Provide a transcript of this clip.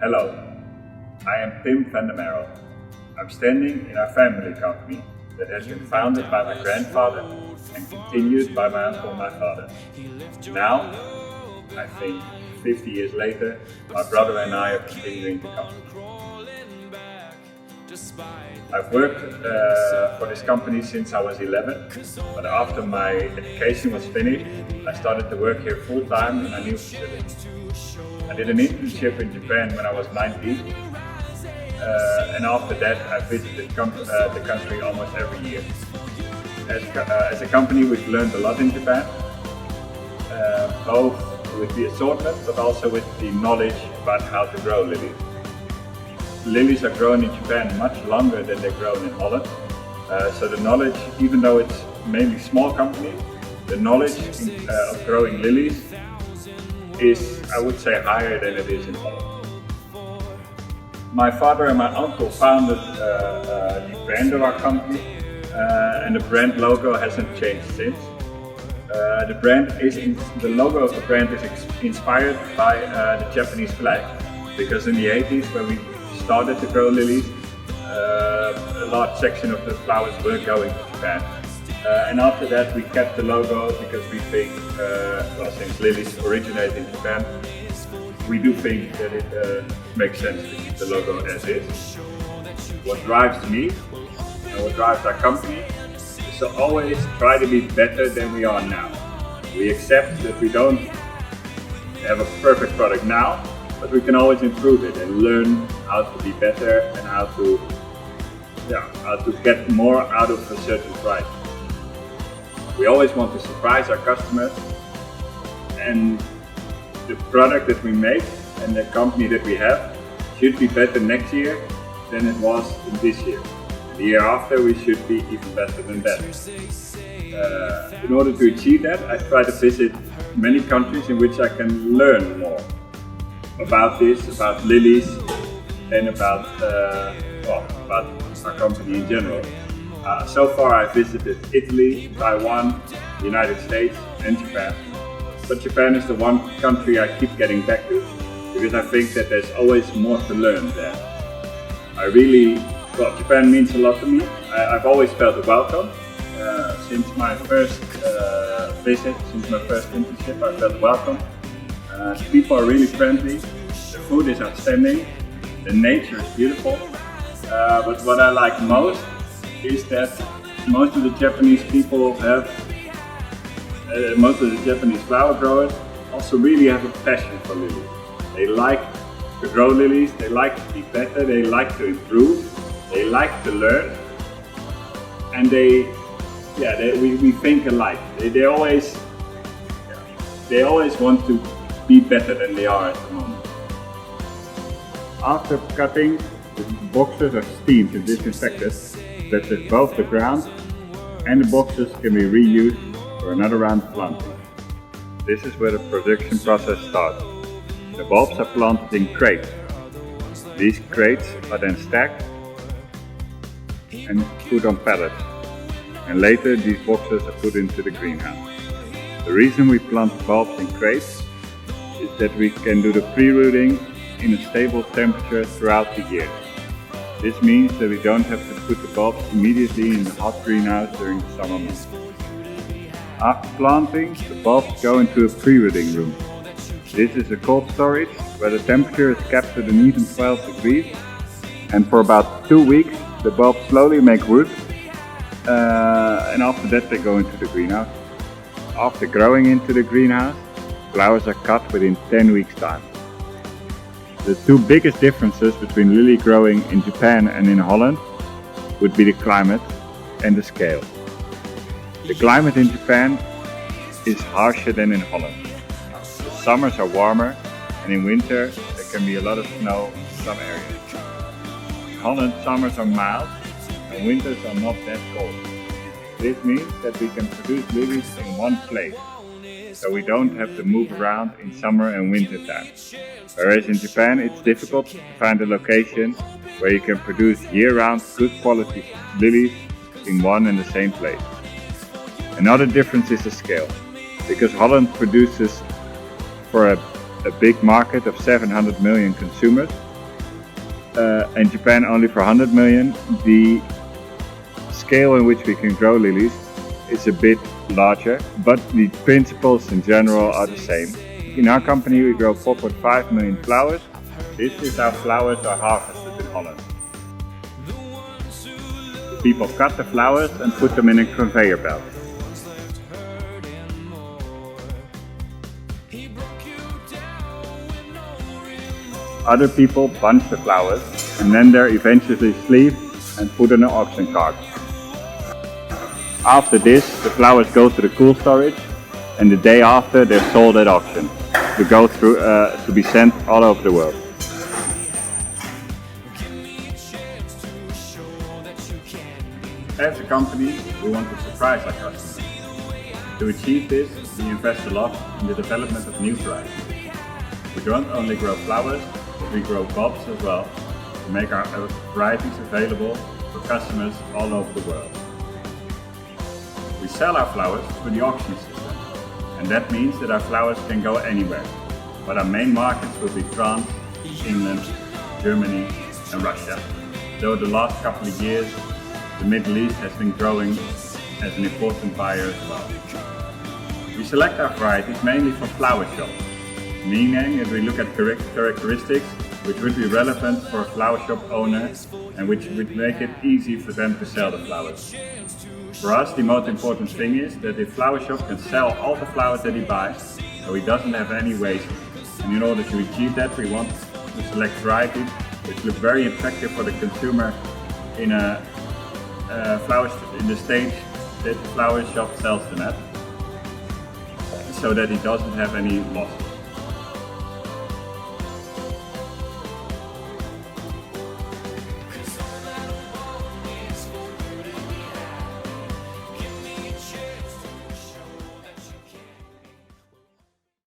Hello, I am Tim van der Merel. I'm standing in our family company that has been founded by my grandfather and continued by my uncle and my father. Now, I think 50 years later, my brother and I are continuing the company. I've worked for this company since I was 11, but after my education was finished, I started to work here full-time in a new facility. I did an internship in Japan when I was 19, and after that I visited the country almost every year. As a company, we've learned a lot in Japan, both with the assortment but also with the knowledge about how to grow lilies. Lilies are grown in Japan much longer than they're grown in Holland, so the knowledge, even though it's mainly small companies, the knowledge of growing lilies is, I would say, higher than it is in Holland. My father and my uncle founded the brand of our company, and the brand logo hasn't changed since. The logo of the brand is inspired by the Japanese flag, because in the 80s, when we started to grow lilies, a large section of the flowers were going to Japan. And after that we kept the logo because we think, since lilies originate in Japan, we do think that it makes sense to keep the logo as is. What drives me and what drives our company is to always try to be better than we are now. We accept that we don't have a perfect product now, but we can always improve it and learn how to be better and how to get more out of a certain price. We always want to surprise our customers, and the product that we make and the company that we have should be better next year than it was in this year. The year after we should be even better than that. In order to achieve that, I try to visit many countries in which I can learn more about this, about lilies, and about our company in general. So far I visited Italy, Taiwan, the United States and Japan. But Japan is the one country I keep getting back to, because I think that there's always more to learn there. Japan means a lot to me. I've always felt welcome. Since my first visit, since my first internship, I felt welcome. The people are really friendly, the food is outstanding, the nature is beautiful. But what I like most is that most of the Japanese people most of the Japanese flower growers also really have a passion for lilies. They like to grow lilies, they like to be better, they like to improve, they like to learn, and we think alike. They always want to be better than they are at the moment. After cutting, the boxes are steamed and disinfected, such that both the ground and the boxes can be reused for another round of planting. This is where the production process starts. The bulbs are planted in crates. These crates are then stacked and put on pallets, and later these boxes are put into the greenhouse. The reason we plant bulbs in crates is that we can do the pre-rooting in a stable temperature throughout the year. This means that we don't have to put the bulbs immediately in the hot greenhouse during the summer months. After planting, the bulbs go into a pre-rooting room. This is a cold storage where the temperature is kept at an even 12 degrees, and for about 2 weeks the bulbs slowly make root, and after that they go into the greenhouse. After growing into the greenhouse, flowers are cut within 10 weeks time. The two biggest differences between lily growing in Japan and in Holland would be the climate and the scale. The climate in Japan is harsher than in Holland. The summers are warmer, and in winter there can be a lot of snow in some areas. In Holland, summers are mild and winters are not that cold. This means that we can produce lilies in one place, so we don't have to move around in summer and winter time. Whereas in Japan it's difficult to find a location where you can produce year-round good quality lilies in one and the same place. Another difference is the scale, because Holland produces for a big market of 700 million consumers, in Japan only for 100 million. The scale in which we can grow lilies is a bit larger, but the principles in general are the same. In our company we grow 4.5 million flowers. This is how flowers are harvested in Holland. People cut the flowers and put them in a conveyor belt. Other people bunch the flowers and then they're eventually sleeved and put in an auction cart. After this, the flowers go to the cool storage, and the day after they're sold at auction to be sent all over the world. As a company, we want to surprise our customers. To achieve this, we invest a lot in the development of new varieties. We don't only grow flowers, but we grow bulbs as well to make our varieties available for customers all over the world. We sell our flowers through the auction system, and that means that our flowers can go anywhere. But our main markets will be France, England, Germany and Russia. Though the last couple of years, the Middle East has been growing as an important buyer as well. We select our varieties mainly for flower shops, meaning that we look at characteristics which would be relevant for a flower shop owner and which would make it easy for them to sell the flowers. For us, the most important thing is that the flower shop can sell all the flowers that he buys, so he doesn't have any waste. And in order to achieve that, we want to select varieties which look very attractive for the consumer in the stage that the flower shop sells them at, so that he doesn't have any loss.